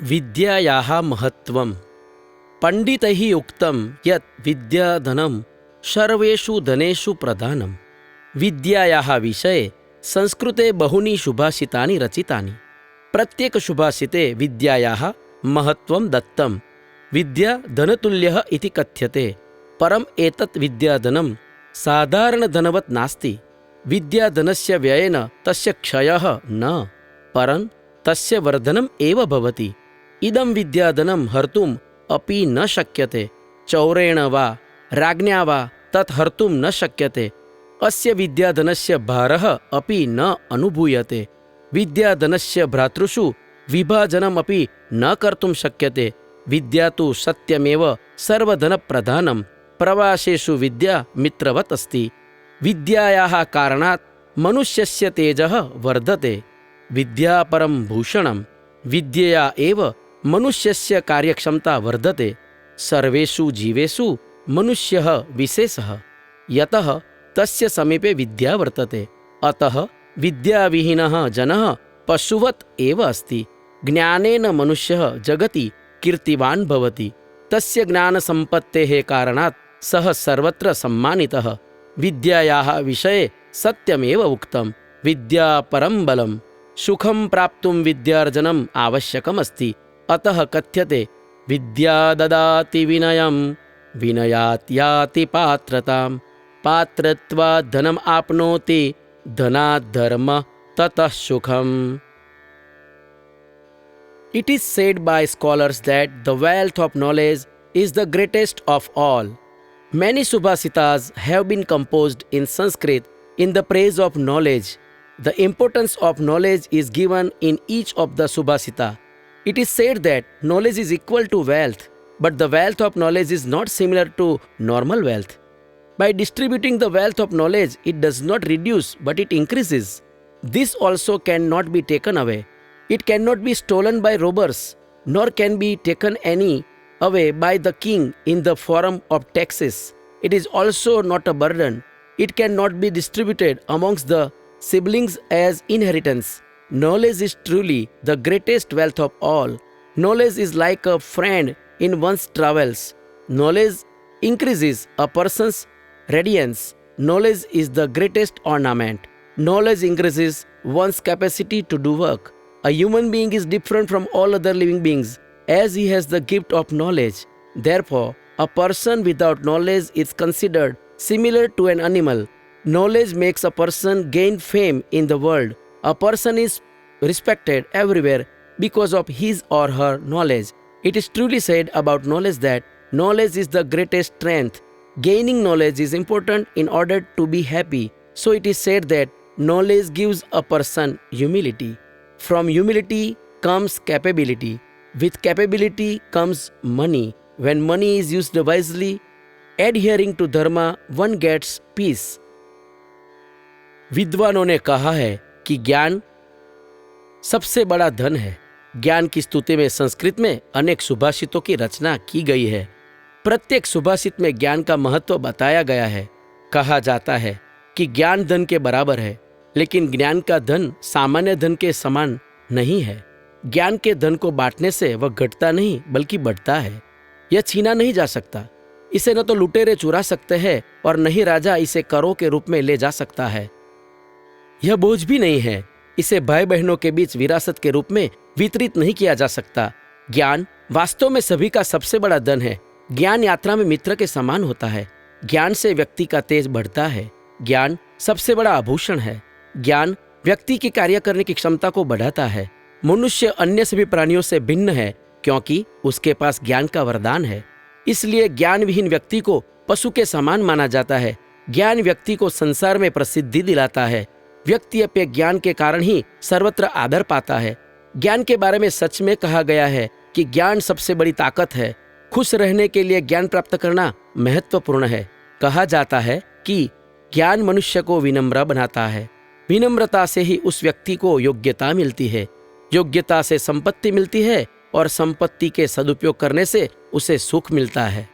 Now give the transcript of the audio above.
विद्यायाः महत्त्वं पंडितैः उक्तं यत् विद्याधनं सर्वेषु धनेषु प्रधानं। विद्यायाः विषये संस्कृते बहूनि सुभाषितानि रचितानि। प्रत्येक सुभाषिते विद्यायाः महत्त्वं दत्तं। विद्या धनतुल्यः इति कथ्यते, परम् एतत् विद्याधनं साधारणधनवत् नास्ति। विद्याधनस्य व्ययेन तस्य क्षयः न, परं तस्य वर्धनम् एव भवति। इदं विद्याधनं हर्तुम् अपि न शक्यते। चौरेण वा राज्ञा वा तत् हर्तुं न शक्यते। अस्य विद्याधनस्य भारः अपि न अनुभूयते। विद्याधनस्य भ्रातृषु विभाजनमपि न कर्तुं शक्यते। विद्या तु सत्यमेव सर्वधनप्रधानं। प्रवासेषु विद्या मित्रवत् अस्ति। विद्यायाः कारणात् मनुष्यस्य तेजः वर्धते। विद्या परं भूषणं। विद्यया एव मनुष्यस्य कार्यक्षमता वर्धते। सर्वेषु जीवेषु मनुष्यः विशेषः, यतः तस्य समीपे विद्या वर्तते। अतः विद्याविहीनः जनः पशुवत् एव अस्ति। ज्ञानेन मनुष्यः जगति कीर्तिवान् भवति। तस्य ज्ञानसम्पत्तेः कारणात् सः सर्वत्र सम्मानितः। विद्यायाः विषये सत्यमेव उक्तं, विद्या परं बलं। सुखं प्राप्तुं विद्यार्जनम् आवश्यकमस्ति। अतः कथ्यते, विद्या ददाति विनयं, विनयात् याति पात्रतां, पात्रत्वात् धनम् आप्नोति, धनात् धर्मः, ततः सुखम्। It is said by scholars that the wealth of knowledge is the greatest of all. Many subhasitas have been composed in Sanskrit in the praise of knowledge. The importance of knowledge is given in each of the subhasita. It is said that knowledge is equal to wealth, but the wealth of knowledge is not similar to normal wealth. By distributing the wealth of knowledge, it does not reduce, but it increases. This also cannot be taken away. It cannot be stolen by robbers, nor can be taken away by the king in the form of taxes. It is also not a burden. It cannot be distributed amongst the siblings as inheritance. Knowledge is truly the greatest wealth of all. Knowledge is like a friend in one's travels. Knowledge increases a person's radiance. Knowledge is the greatest ornament. Knowledge increases one's capacity to do work. A human being is different from all other living beings as he has the gift of knowledge. Therefore, a person without knowledge is considered similar to an animal. Knowledge makes a person gain fame in the world. A person is respected everywhere because of his or her knowledge. It is truly said about knowledge that knowledge is the greatest strength. Gaining knowledge is important in order to be happy. So it is said that knowledge gives a person humility. From humility comes capability. With capability comes money. When money is used wisely, adhering to dharma, one gets peace. विद्वानों ने कहा है कि ज्ञान सबसे बड़ा धन है। ज्ञान की स्तुति में संस्कृत में अनेक सुभाषितों की रचना की गई है। प्रत्येक सुभाषित में ज्ञान का महत्व बताया गया है। कहा जाता है कि ज्ञान धन के बराबर है, लेकिन ज्ञान का धन सामान्य धन के समान नहीं है। ज्ञान के धन को बांटने से वह घटता नहीं बल्कि बढ़ता है। यह छीना नहीं जा सकता। इसे न तो लुटेरे चुरा सकते हैं और न ही राजा इसे करों के रूप में ले जा सकता है। यह बोझ भी नहीं है। इसे भाई बहनों के बीच विरासत के रूप में वितरित नहीं किया जा सकता। ज्ञान वास्तव में सभी का सबसे बड़ा धन है। ज्ञान यात्रा में मित्र के समान होता है। ज्ञान से व्यक्ति का तेज बढ़ता है। ज्ञान सबसे बड़ा आभूषण है। ज्ञान व्यक्ति की कार्य करने की क्षमता को बढ़ाता है। मनुष्य अन्य सभी प्राणियों से भिन्न है क्योंकि उसके पास ज्ञान का वरदान है। इसलिए ज्ञान विहीन व्यक्ति को पशु के समान माना जाता है। ज्ञान व्यक्ति को संसार में प्रसिद्धि दिलाता है। व्यक्ति अपने ज्ञान के कारण ही सर्वत्र आदर पाता है। ज्ञान के बारे में सच में कहा गया है कि ज्ञान सबसे बड़ी ताकत है। खुश रहने के लिए ज्ञान प्राप्त करना महत्वपूर्ण है। कहा जाता है कि ज्ञान मनुष्य को विनम्र बनाता है। विनम्रता से ही उस व्यक्ति को योग्यता मिलती है। योग्यता से संपत्ति मिलती है और संपत्ति के सदुपयोग करने से उसे सुख मिलता है।